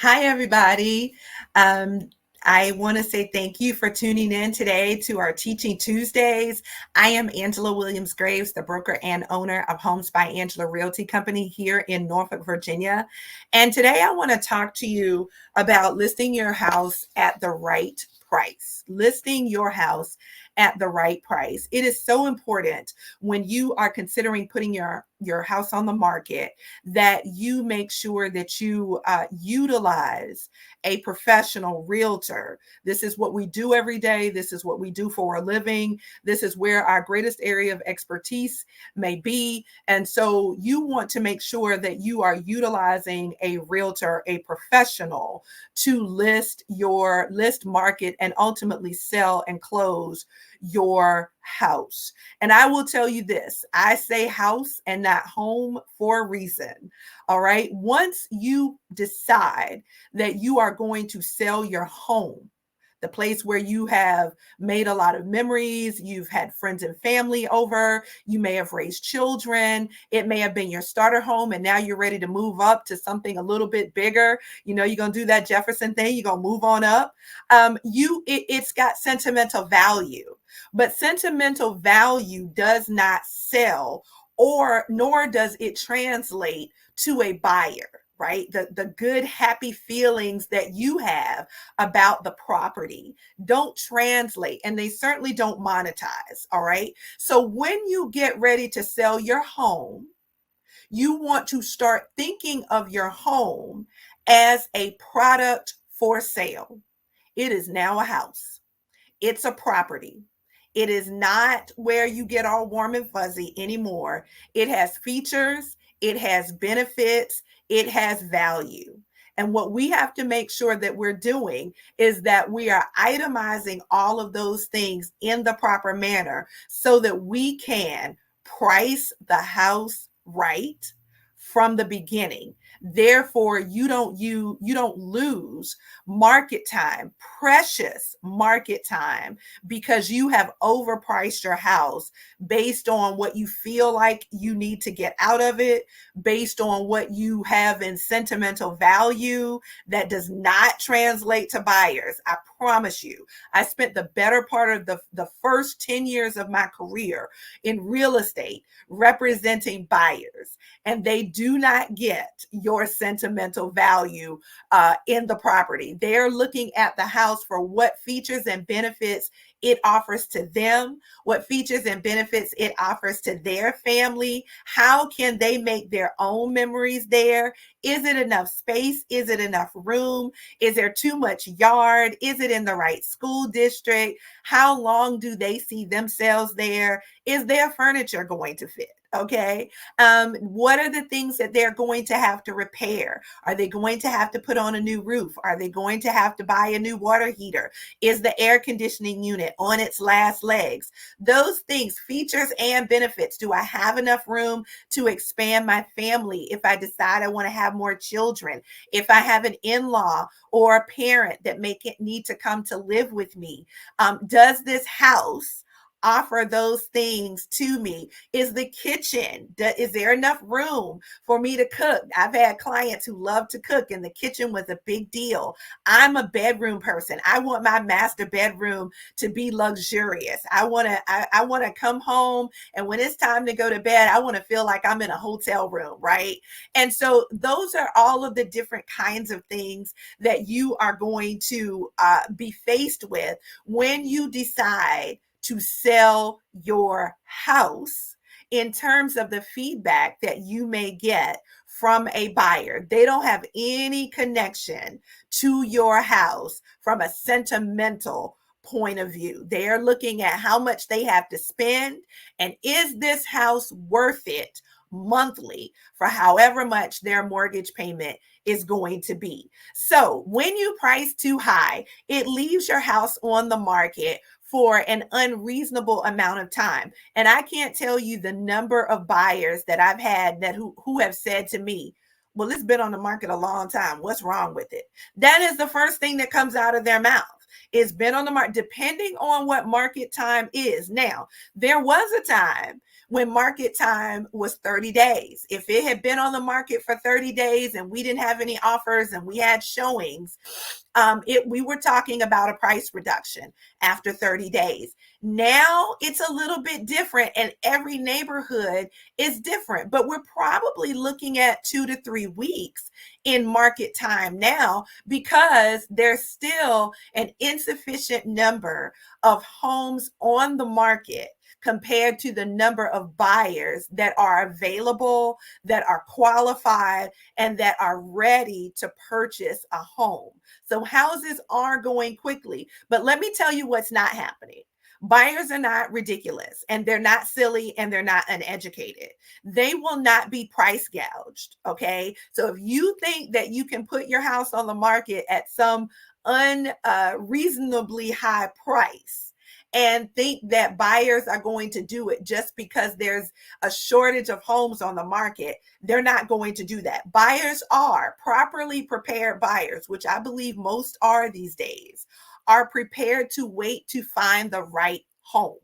Hi, everybody. Um, I want to say thank you for tuning in today to our Teaching Tuesdays. I am Angela Williams Graves, the broker and owner of Homes by Angela Realty Company here in Norfolk, Virginia. And today I want to talk to you about listing your house at the right price. Listing your house at the right price. It is so important when you are considering putting your house on the market that you make sure that you utilize a professional realtor. This is what we do every day. This is what we do for a living. This is where our greatest area of expertise may be. And so you want to make sure that you are utilizing a realtor, a professional to list, market, and ultimately sell and close your house. And I will tell you this, I say house and not home for a reason. All right. Once you decide that you are going to sell your home, the place where you have made a lot of memories, you've had friends and family over, you may have raised children, it may have been your starter home, and now you're ready to move up to something a little bit bigger. You're going to do that Jefferson thing, you're going to move on up. It's got sentimental value, but sentimental value does not sell, or nor does it translate to a buyer, right? The good, happy feelings that you have about the property don't translate, and they certainly don't monetize. All right. So when you get ready to sell your home, you want to start thinking of your home as a product for sale. It is now a house, it's a property. It is not where you get all warm and fuzzy anymore. It has features, it has benefits, it has value. And what we have to make sure that we're doing is that we are itemizing all of those things in the proper manner so that we can price the house right from the beginning. Therefore, you don't lose market time, precious market time, because you have overpriced your house based on what you feel like you need to get out of it, based on what you have in sentimental value that does not translate to buyers. I promise you, I spent the better part of the first 10 years of my career in real estate representing buyers, and they do not get your sentimental value in the property. They're looking at the house for what features and benefits it offers to them, what features and benefits it offers to their family. How can they make their own memories there? Is it enough space? Is it enough room? Is there too much yard? Is it in the right school district? How long do they see themselves there? Is their furniture going to fit? Okay. What are the things that they're going to have to repair? Are they going to have to put on a new roof? Are they going to have to buy a new water heater? Is the air conditioning unit on its last legs? Those things, features and benefits. Do I have enough room to expand my family if I decide I want to have more children? If I have an in-law or a parent that need to come to live with me, does this house offer those things to me? Is the kitchen, is there enough room for me to cook? I've had clients who love to cook, and the kitchen was a big deal. I'm a bedroom person. I want my master bedroom to be luxurious. I want to come home, and when it's time to go to bed, I want to feel like I'm in a hotel room, right? And so those are all of the different kinds of things that you are going to be faced with when you decide to sell your house, in terms of the feedback that you may get from a buyer. They don't have any connection to your house from a sentimental point of view. They are looking at how much they have to spend, and is this house worth it monthly for however much their mortgage payment is going to be. So when you price too high, it leaves your house on the market for an unreasonable amount of time. And I can't tell you the number of buyers that I've had that who have said to me, well, it's been on the market a long time. What's wrong with it? That is the first thing that comes out of their mouth. It's been on the market, depending on what market time is. Now, there was a time when market time was 30 days. If it had been on the market for 30 days and we didn't have any offers and we had showings, we were talking about a price reduction after 30 days. Now it's a little bit different, and every neighborhood is different, but we're probably looking at 2 to 3 weeks in market time now because there's still an insufficient number of homes on the market compared to the number of buyers that are available, that are qualified, and that are ready to purchase a home. So houses are going quickly, but let me tell you what's not happening. Buyers are not ridiculous, and they're not silly, and they're not uneducated. They will not be price gouged. Okay. So if you think that you can put your house on the market at some unreasonably high price, and think that buyers are going to do it just because there's a shortage of homes on the market, they're not going to do that. Buyers are properly prepared buyers, which I believe most are these days, are prepared to wait to find the right home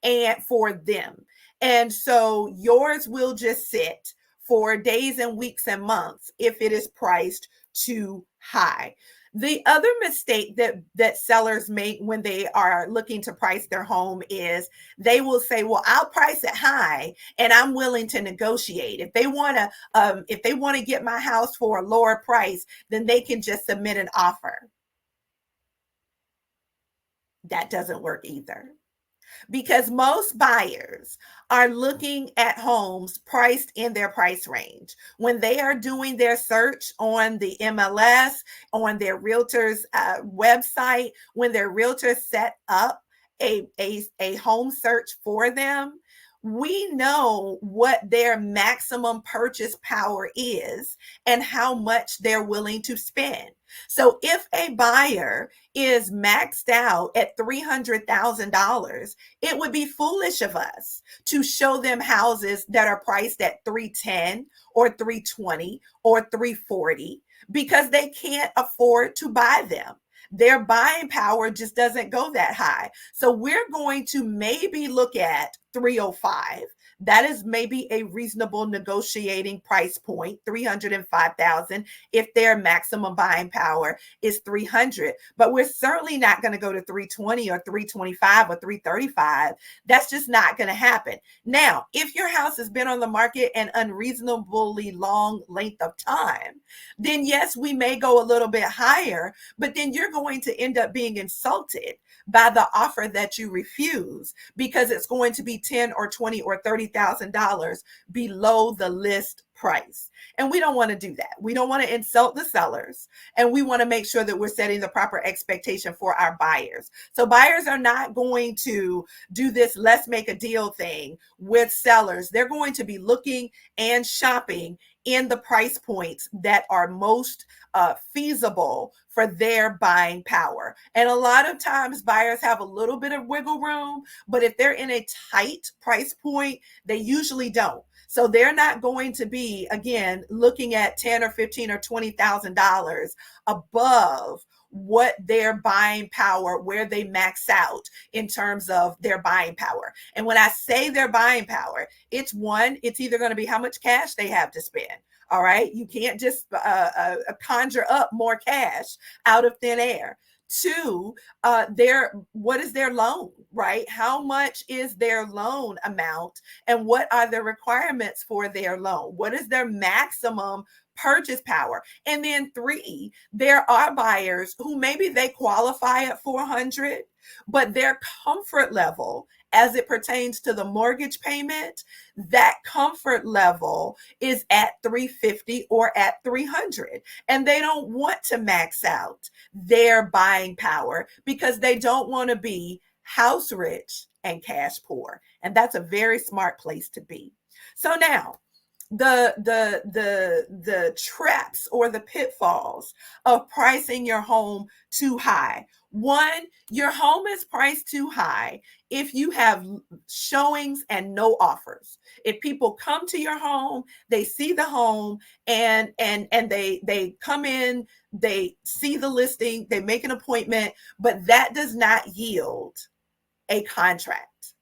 and for them. And so yours will just sit for days and weeks and months if it is priced too high. The other mistake that sellers make when they are looking to price their home is they will say, "Well, I'll price it high, and I'm willing to negotiate. If they want to get my house for a lower price, then they can just submit an offer." That doesn't work either, because most buyers are looking at homes priced in their price range. When they are doing their search on the MLS, on their realtor's website, when their realtor set up a home search for them, we know what their maximum purchase power is and how much they're willing to spend. So if a buyer is maxed out at $300,000, it would be foolish of us to show them houses that are priced at 310 or 320 or 340 because they can't afford to buy them. Their buying power just doesn't go that high. So we're going to maybe look at 305. That is maybe a reasonable negotiating price point, 305,000, if their maximum buying power is 300. But we're certainly not going to go to 320 or 325 or 335. That's just not going to happen. Now, if your house has been on the market an unreasonably long length of time, then yes, we may go a little bit higher, but then you're going to end up being insulted by the offer that you refuse because it's going to be 10 or 20 or $30,000 below the list price. And we don't want to do that. We don't want to insult the sellers, and we want to make sure that we're setting the proper expectation for our buyers. So buyers are not going to do this let's make a deal thing with sellers. They're going to be looking and shopping in the price points that are most feasible for their buying power. And a lot of times buyers have a little bit of wiggle room, but if they're in a tight price point, they usually don't. So they're not going to be, again, looking at 10 or 15 or $20,000 above what their buying power, where they max out in terms of their buying power. And when I say their buying power, it's either going to be how much cash they have to spend. All right. You can't just conjure up more cash out of thin air. Two, what is their loan, right? How much is their loan amount, and what are the requirements for their loan? What is their maximum purchase power? And then three, there are buyers who maybe they qualify at 400, but their comfort level as it pertains to the mortgage payment, that comfort level is at 350 or at 300. And they don't want to max out their buying power because they don't want to be house rich and cash poor. And that's a very smart place to be. So now, the traps or the pitfalls of pricing your home too high. One, your home is priced too high if you have showings and no offers. If people come to your home, they see the home, and they come in, they see the listing, they make an appointment, but that does not yield a contract.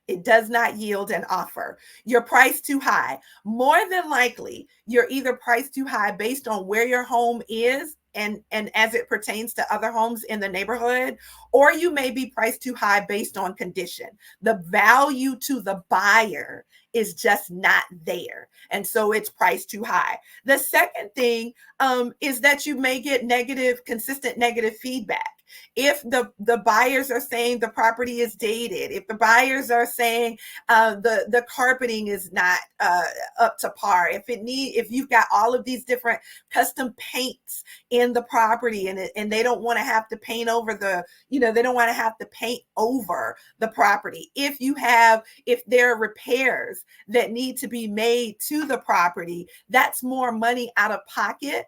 It does not yield an offer. You're priced too high. More than likely, you're either priced too high based on where your home is and as it pertains to other homes in the neighborhood, or you may be priced too high based on condition. The value to the buyer is just not there. And so it's priced too high. The second thing is that you may get consistent negative feedback. If the buyers are saying the property is dated, if the buyers are saying the carpeting is not up to par, if you've got all of these different custom paints in the property and they don't want to have to paint over they don't want to have to paint over the property. If there are repairs that need to be made to the property, that's more money out of pocket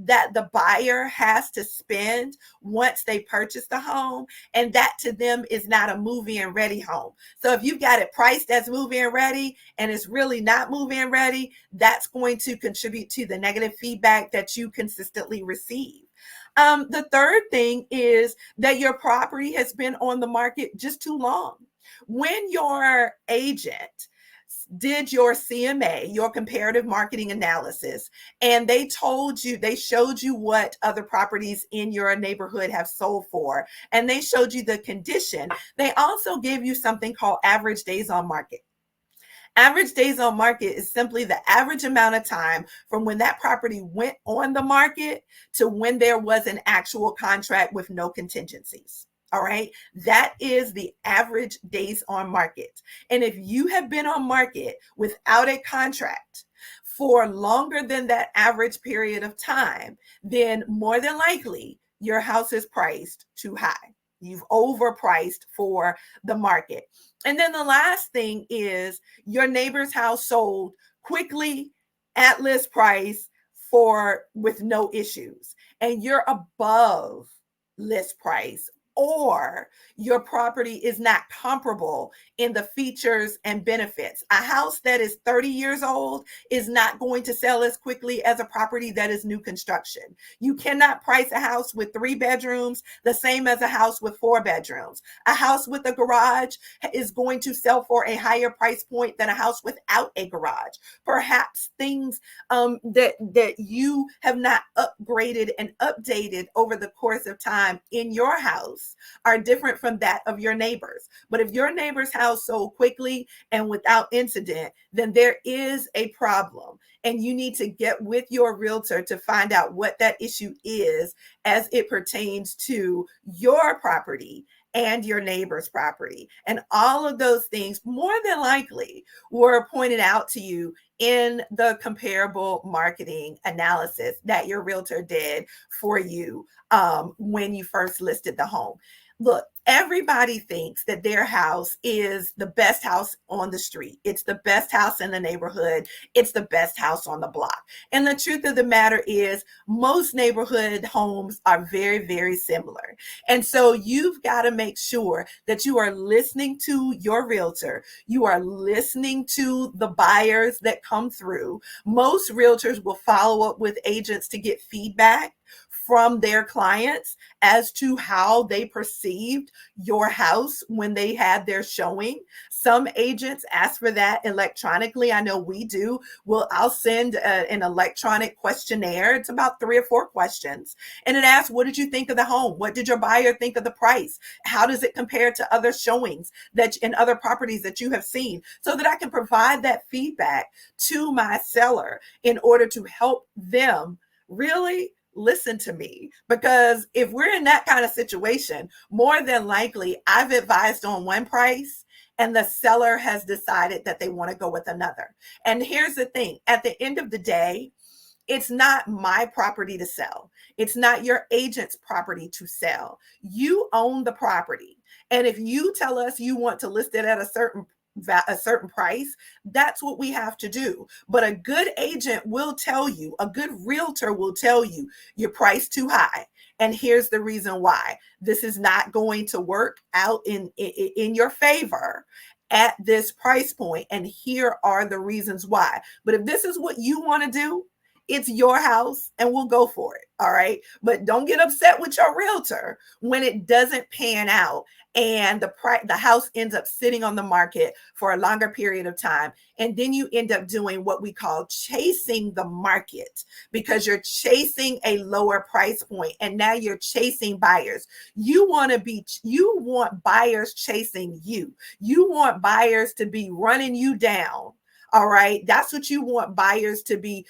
that the buyer has to spend once they purchase the home. And that to them is not a move-in ready home. So if you've got it priced as move-in ready and it's really not move-in ready, that's going to contribute to the negative feedback that you consistently receive. The third thing is that your property has been on the market just too long. When your agent did your CMA, your comparative marketing analysis, and they showed you what other properties in your neighborhood have sold for, and they showed you the condition, they also gave you something called average days on market. Average days on market is simply the average amount of time from when that property went on the market to when there was an actual contract with no contingencies. All right. That is the average days on market. And if you have been on market without a contract for longer than that average period of time, then more than likely your house is priced too high. You've overpriced for the market. And then the last thing is your neighbor's house sold quickly at list price with no issues, and you're above list price, or your property is not comparable in the features and benefits. A house that is 30 years old is not going to sell as quickly as a property that is new construction. You cannot price a house with 3 bedrooms the same as a house with 4 bedrooms. A house with a garage is going to sell for a higher price point than a house without a garage. Perhaps things that you have not upgraded and updated over the course of time in your house are different from that of your neighbors. But if your neighbor's house sold quickly and without incident, then there is a problem. And you need to get with your realtor to find out what that issue is as it pertains to your property and your neighbor's property. And all of those things, more than likely, were pointed out to you in the comparable marketing analysis that your realtor did for you when you first listed the home. Look, everybody thinks that their house is the best house on the street. It's the best house in the neighborhood. It's the best house on the block. And the truth of the matter is, most neighborhood homes are very, very similar. And so you've got to make sure that you are listening to your realtor. You are listening to the buyers that come through. Most realtors will follow up with agents to get feedback from their clients as to how they perceived your house when they had their showing. Some agents ask for that electronically. I know we do. I'll send an electronic questionnaire. It's about 3 or 4 questions. And it asks, what did you think of the home? What did your buyer think of the price? How does it compare to other showings in other properties that you have seen? So that I can provide that feedback to my seller in order to help them really listen to me. Because if we're in that kind of situation, more than likely I've advised on one price and the seller has decided that they want to go with another. And here's the thing, at the end of the day, it's not my property to sell. It's not your agent's property to sell. You own the property. And if you tell us you want to list it at a certain price, that's what we have to do. But a good agent will tell you, a good realtor will tell you, you're priced too high. And here's the reason why. This is not going to work out in your favor at this price point. And here are the reasons why. But if this is what you want to do, it's your house and we'll go for it. All right. But don't get upset with your realtor when it doesn't pan out and the house ends up sitting on the market for a longer period of time, and then you end up doing what we call chasing the market, because you're chasing a lower price point and now you're chasing buyers. You want buyers chasing you. You want buyers to be running you down. All right, that's what you want buyers to be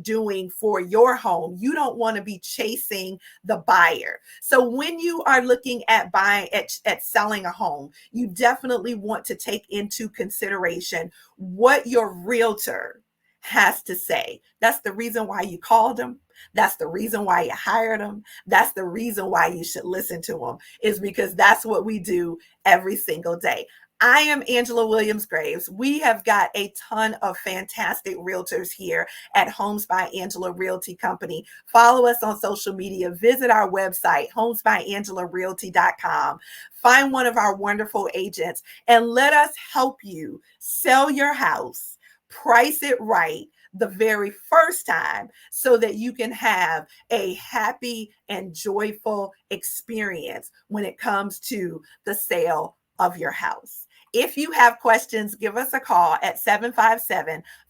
doing for your home. You don't want to be chasing the buyer. So when you are looking at buying at selling a home, you definitely want to take into consideration what your realtor has to say. That's the reason why you called them. That's the reason why you hired them. That's the reason why you should listen to them, is because that's what we do every single day. I am Angela Williams Graves. We have got a ton of fantastic realtors here at Homes by Angela Realty Company. Follow us on social media. Visit our website, homesbyangelarealty.com. Find one of our wonderful agents and let us help you sell your house, price it right the very first time, so that you can have a happy and joyful experience when it comes to the sale of your house. If you have questions, give us a call at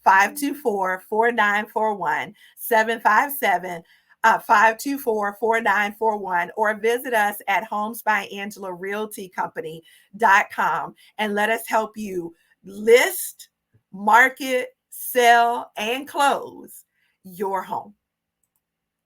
757-524-4941, 757-524-4941, or visit us at homesbyangelarealtycompany.com and let us help you list, market, sell, and close your home.